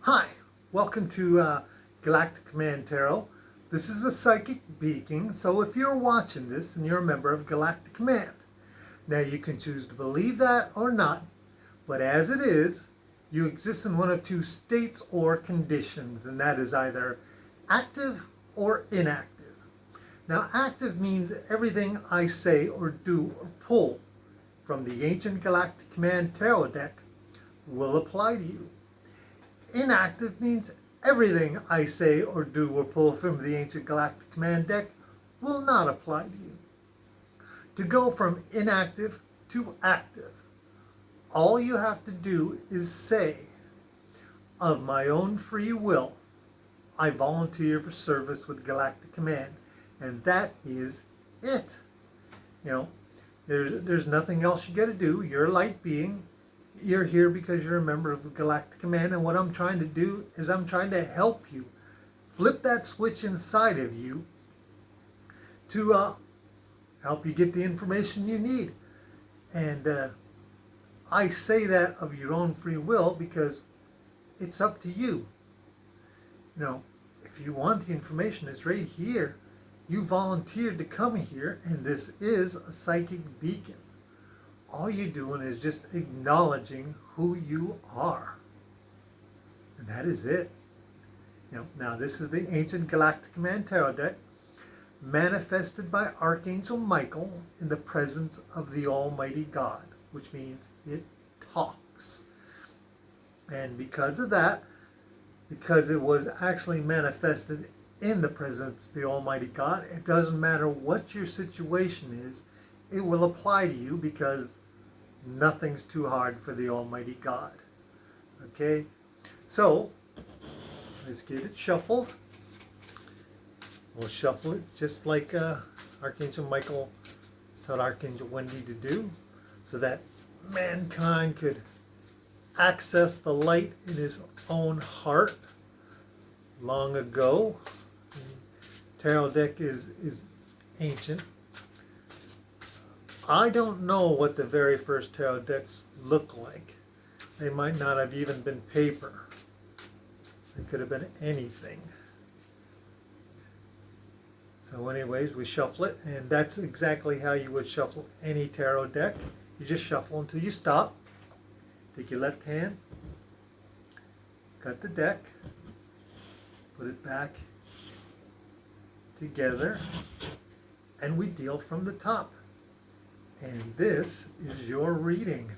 Hi, welcome to Galactic Command Tarot. This is a psychic beacon, so if you're watching this and you're a member of Galactic Command, now you can choose to believe that or not, but as it is, you exist in one of two states or conditions, and that is either active or inactive. Now, active means everything I say or do or pull from the ancient Galactic Command Tarot deck will apply to you. Inactive means everything I say or do or pull from the ancient Galactic Command deck will not apply to you. To go from inactive to active, all you have to do is say, of my own free will, I volunteer for service with Galactic Command. And that is it. You know, there's nothing else you got to do. You're a light being. You're here because you're a member of the Galactic Command, and what I'm trying to do is I'm trying to help you flip that switch inside of you to help you get the information you need. And I say that of your own free will because it's up to you. You know, if you want the information, it's right here. You volunteered to come here, and this is a psychic beacon. All you're doing is just acknowledging who you are. And that is it. You know, now this is the ancient Galactic Command Tarot deck, manifested by Archangel Michael in the presence of the Almighty God, which means it talks. And because of that, because it was actually manifested in the presence of the Almighty God, it doesn't matter what your situation is, it will apply to you because nothing's too hard for the Almighty God. Okay? So, let's get it shuffled. We'll shuffle it just like Archangel Michael taught Archangel Wendy to do, so that mankind could access the light in his own heart long ago. Tarot deck is ancient. I don't know what the very first tarot decks look like. They might not have even been paper. They could have been anything. So anyways, we shuffle it, and that's exactly how you would shuffle any tarot deck. You just shuffle until you stop. Take your left hand, cut the deck, put it back together, and we deal from the top. And this is your reading.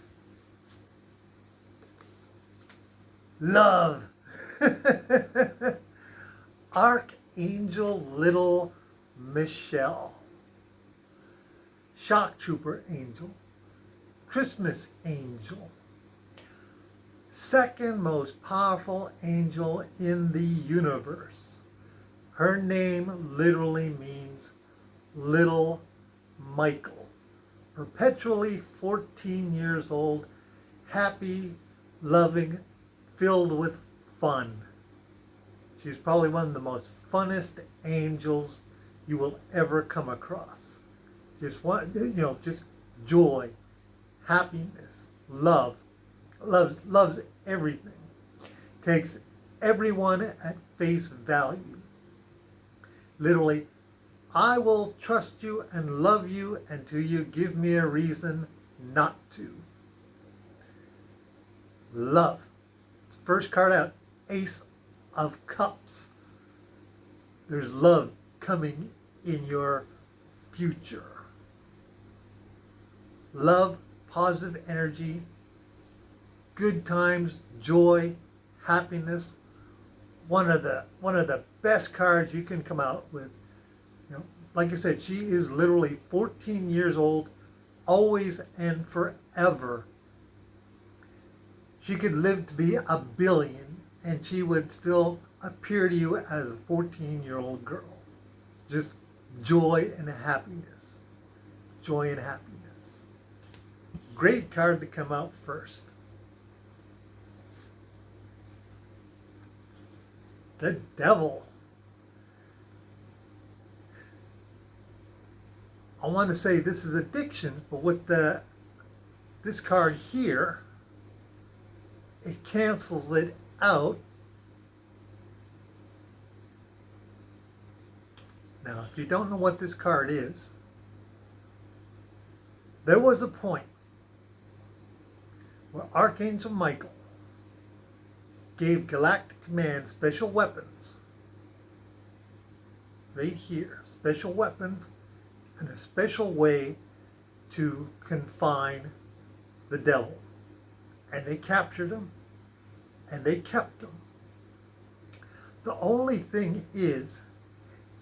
Love. Archangel Little Michelle. Shock Trooper Angel. Christmas Angel. Second most powerful angel in the universe. Her name literally means Little Michael. Perpetually 14 years old, happy, loving, filled with fun. She's probably one of the most funnest angels you will ever come across. Just just joy, happiness, love, loves everything. Takes everyone at face value. Literally, I will trust you and love you until you give me a reason not to. Love. First card out, Ace of Cups. There's love coming in your future. Love, positive energy, good times, joy, happiness. One of the best cards you can come out with. You know, like I said, she is literally 14 years old, always and forever. She could live to be 1 billion, and she would still appear to you as a 14-year-old girl. Just joy and happiness. Joy and happiness. Great card to come out first. The Devil. I want to say this is addiction, but with this card here, it cancels it out Now, if you don't know what this card is, there was a point where Archangel Michael gave Galactic Command special weapons. Right here, special weapons and a special way to confine the devil. And they captured him and they kept him. The only thing is,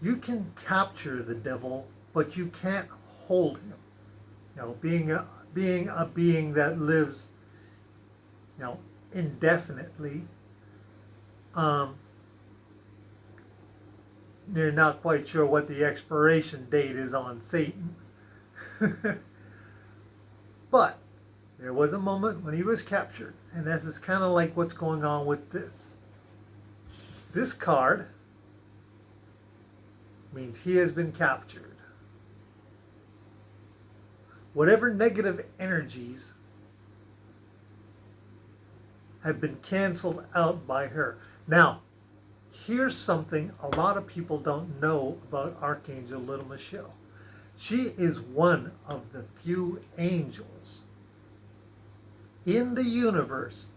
you can capture the devil, but you can't hold him. You know, being a being that lives, you know, indefinitely, you're not quite sure what the expiration date is on Satan. But there was a moment when he was captured, and this is kind of like what's going on with this. This card means he has been captured. Whatever negative energies have been canceled out by her. Now, here's something a lot of people don't know about Archangel Little Michelle. She is one of the few angels in the universe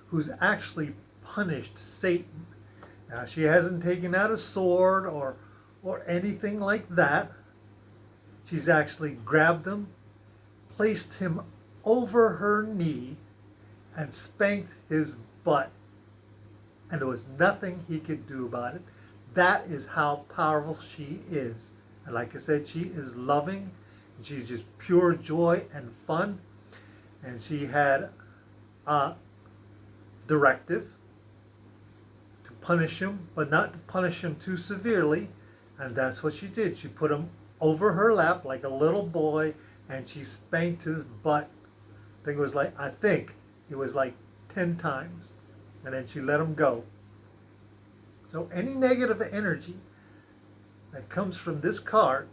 who's actually punished Satan. Now, she hasn't taken out a sword or anything like that. She's actually grabbed him, placed him over her knee, and spanked his butt. And there was nothing he could do about it. That is how powerful she is. And like I said, she is loving. She's just pure joy and fun. And she had a directive to punish him, but not to punish him too severely. And that's what she did. She put him over her lap like a little boy, and she spanked his butt. I think it was like 10 times. And then she let him go. So any negative energy that comes from this card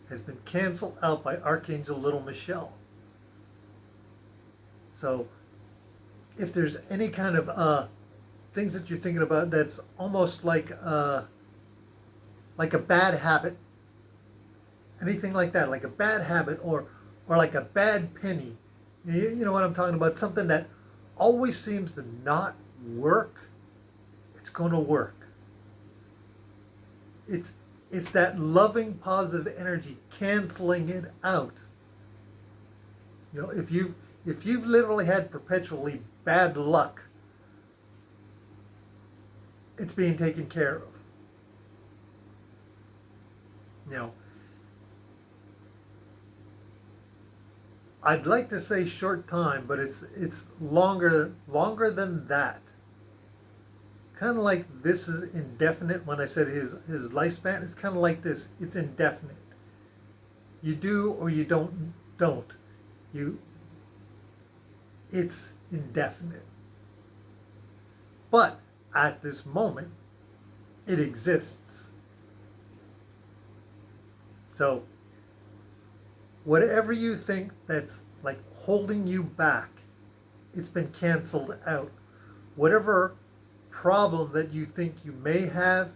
has been canceled out by Archangel Little Michelle. So if there's any kind of things that you're thinking about that's almost like a bad habit, anything like that, like a bad habit or like a bad penny, you know what I'm talking about, something that always seems to not work, it's going to work. It's that loving, positive energy canceling it out. You know, if you've literally had perpetually bad luck, it's being taken care of. You know, I'd like to say short time, but it's longer than that. Kind of like this is indefinite. When I said his lifespan, it's kind of like this. It's indefinite. You do or you don't. It's indefinite. But at this moment, it exists. So whatever you think that's like holding you back, it's been canceled out. Whatever problem that you think you may have,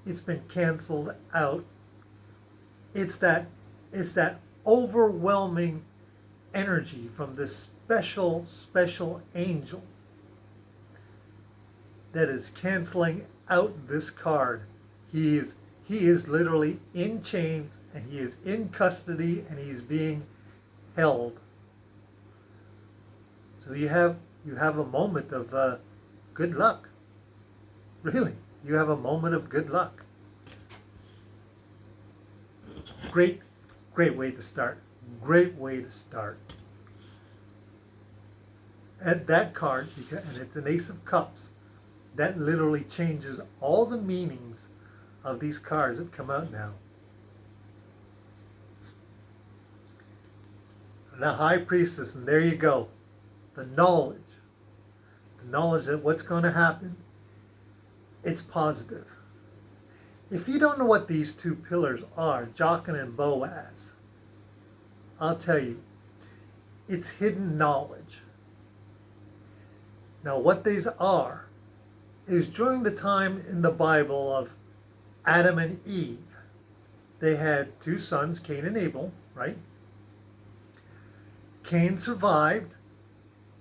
it's been canceled out. It's that overwhelming energy from this special angel that is canceling out this card. He is literally in chains, and he is in custody, and he is being held. So you have a moment of good luck. Really, you have a moment of good luck. Great way to start. Great way to start. And that card, and it's an Ace of Cups, that literally changes all the meanings of these cards that come out now. The High Priestess, and there you go. The knowledge that what's going to happen, it's positive. If you don't know what these two pillars are, Jachin and Boaz, I'll tell you, it's hidden knowledge. Now, what these are is during the time in the Bible of Adam and Eve. They had two sons, Cain and Abel, right? Cain survived,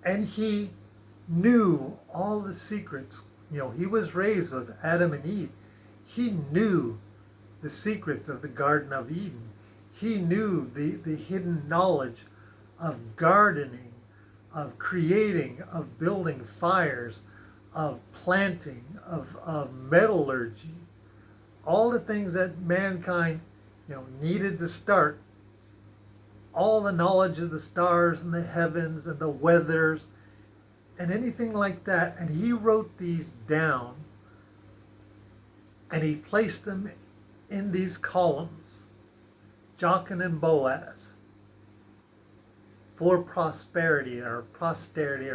and he knew all the secrets. You know, he was raised with Adam and Eve. He knew the secrets of the Garden of Eden. He knew the hidden knowledge of gardening, of creating, of building fires, of planting, of metallurgy, all the things that mankind, needed to start. All the knowledge of the stars and the heavens and the weathers and anything like that. And he wrote these down and he placed them in these columns, Jachin and Boaz, for prosperity or posterity,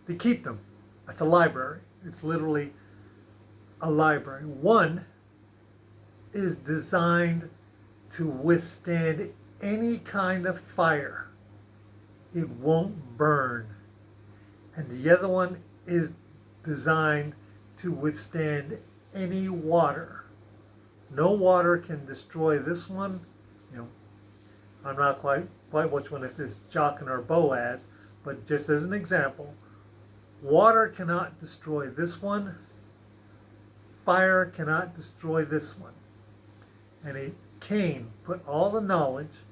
to keep them. That's a library. It's literally a library. One is designed to withstand any kind of fire. It won't burn. And the other one is designed to withstand any water. No water can destroy this one. I'm not quite which one, if it's Jachin or Boaz, but just as an example, water cannot destroy this one. Fire cannot destroy this one. And Cain put all the knowledge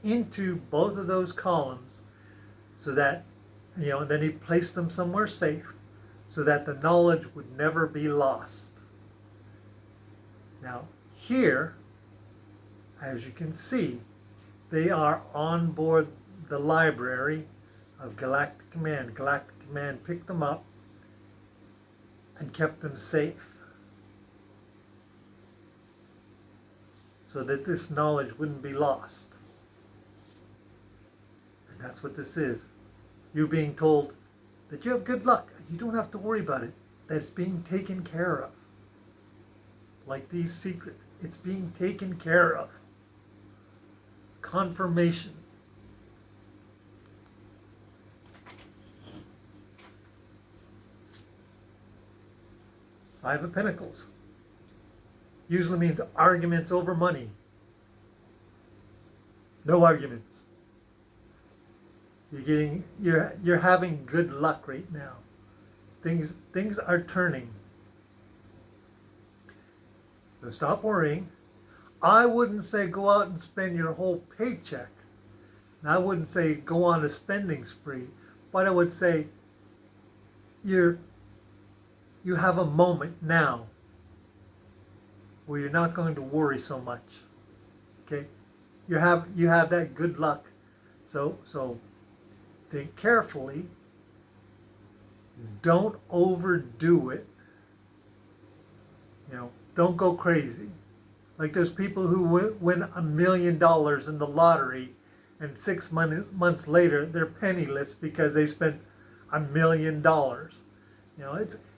into both of those columns so that, and then he placed them somewhere safe so that the knowledge would never be lost. Now, here, as you can see, they are on board the library of Galactic Command. Galactic Command picked them up and kept them safe so that this knowledge wouldn't be lost. And that's what this is. You're being told that you have good luck. You don't have to worry about it. That it's being taken care of. Like these secrets. It's being taken care of. Confirmation. Five of Pentacles. Usually means arguments over money. No arguments. You're having good luck right now. Things are turning. So stop worrying. I wouldn't say go out and spend your whole paycheck. And I wouldn't say go on a spending spree. But I would say you have a moment now where you're not going to worry so much. Okay? You have that good luck. So think carefully. Don't overdo it. Don't go crazy. Like those people who win $1 million in the lottery and 6 months later they're penniless because they spent $1 million.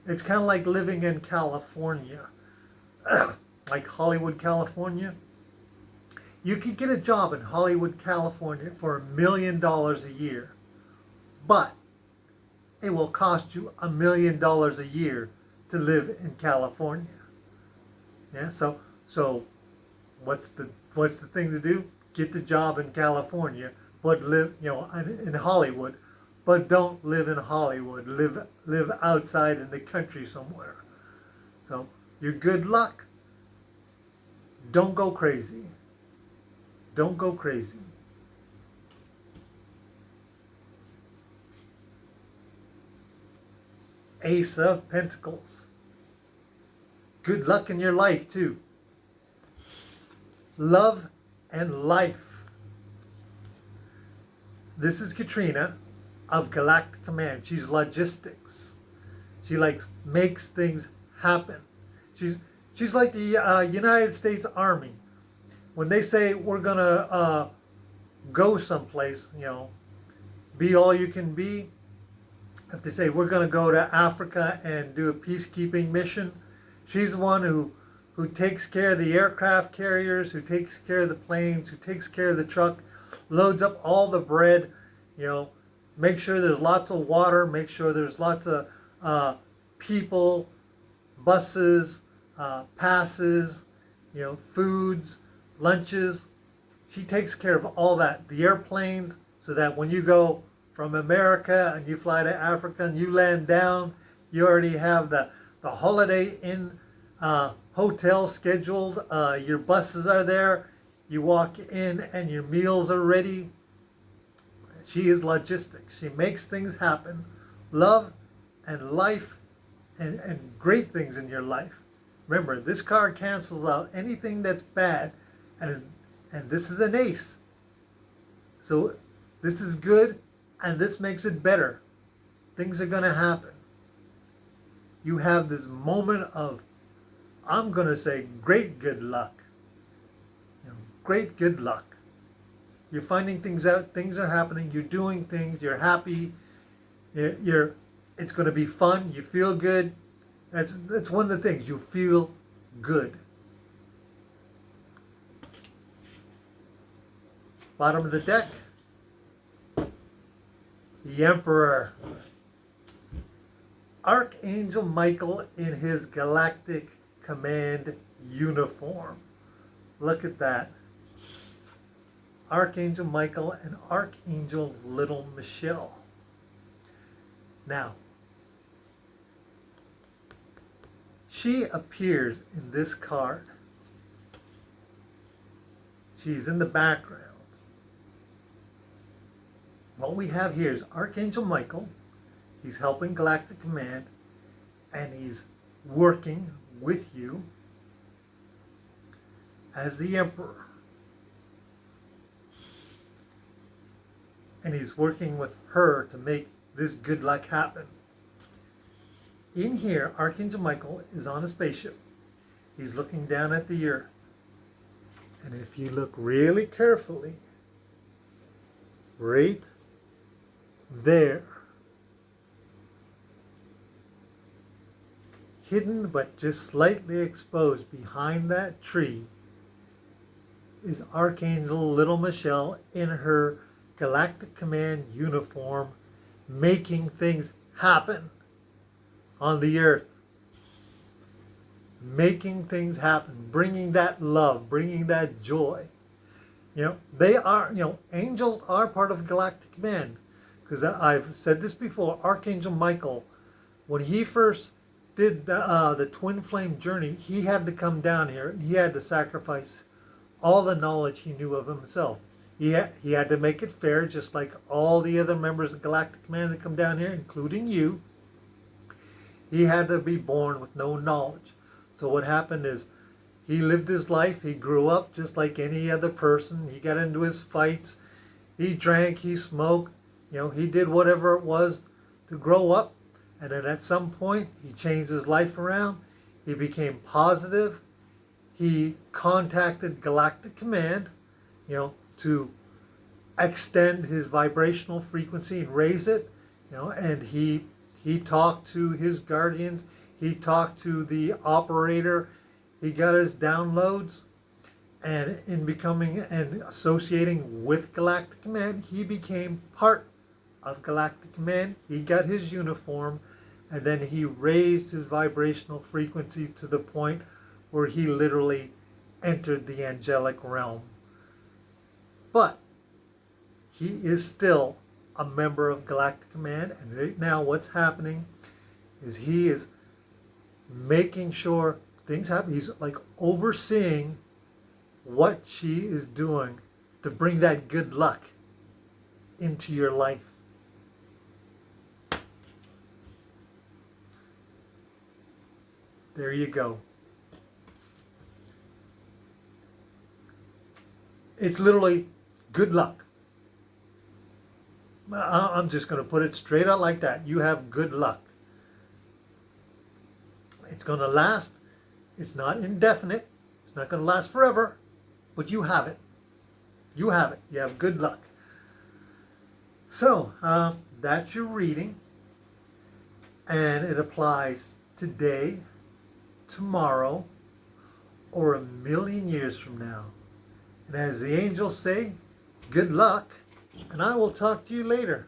It's kind of like living in California, like Hollywood, California. You could get a job in Hollywood, California for $1 million a year, but it will cost you $1 million a year to live in California. Yeah, so what's the thing to do? Get the job in California, but live, in Hollywood, but don't live in Hollywood. Live outside in the country somewhere. So your good luck. Don't go crazy. Don't go crazy. Ace of Pentacles. Good luck in your life too. Love and life. This is Katrina of Galactic Command. She's logistics. She makes things happen. She's like the United States Army. When they say we're gonna go someplace, be all you can be. If they say we're gonna go to Africa and do a peacekeeping mission, she's the one who takes care of the aircraft carriers, who takes care of the planes, who takes care of the truck, loads up all the bread, make sure there's lots of water, make sure there's lots of people, buses, passes, foods, lunches. She takes care of all that. The airplanes, so that when you go from America and you fly to Africa and you land down, you already have the Holiday Inn hotel scheduled. Your buses are there. You walk in and your meals are ready. She is logistics. She makes things happen. Love and life and great things in your life. Remember, this card cancels out anything that's bad, and this is an ace. So this is good, and this makes it better. Things are going to happen. You have this moment of, I'm going to say, great good luck. Great good luck. You're finding things out. Things are happening. You're doing things. You're happy. It's going to be fun. You feel good. That's one of the things. You feel good. Bottom of the deck. The Emperor. Archangel Michael in his Galactic Command uniform. Look at that. Archangel Michael and Archangel Little Michelle. Now, she appears in this card. She's in the background. What we have here is Archangel Michael. He's helping Galactic Command, and he's working with you as the Emperor. And he's working with her to make this good luck happen. In here, Archangel Michael is on a spaceship. He's looking down at the earth. And if you look really carefully, right there, hidden but just slightly exposed behind that tree, is Archangel Little Michelle in her Galactic Command uniform, making things happen on the earth. Making things happen, bringing that love, bringing that joy. They are, angels are part of Galactic Command. Because I've said this before, Archangel Michael, when he first did the Twinflame Journey, he had to come down here and he had to sacrifice all the knowledge he knew of himself. He had to make it fair, just like all the other members of Galactic Command that come down here, including you. He had to be born with no knowledge. So what happened is, he lived his life. He grew up just like any other person. He got into his fights. He drank. He smoked. He did whatever it was to grow up. And then at some point, he changed his life around. He became positive. He contacted Galactic Command, to extend his vibrational frequency and raise it. And he talked to his guardians. He talked to the operator. He got his downloads. And in becoming and associating with Galactic Command, he became part of Galactic Command. He got his uniform, and then he raised his vibrational frequency to the point where he literally entered the angelic realm. But he is still a member of Galactic Command, and right now what's happening is he is making sure things happen. He's like overseeing what she is doing to bring that good luck into your life. There you go. It's literally good luck. I'm just going to put it straight out like that. You have good luck. It's going to last. It's not indefinite. It's not going to last forever. But you have it. You have it. You have good luck. So, that's your reading. And it applies today, tomorrow, or 1,000,000 years from now. And as the angels say, good luck, and I will talk to you later.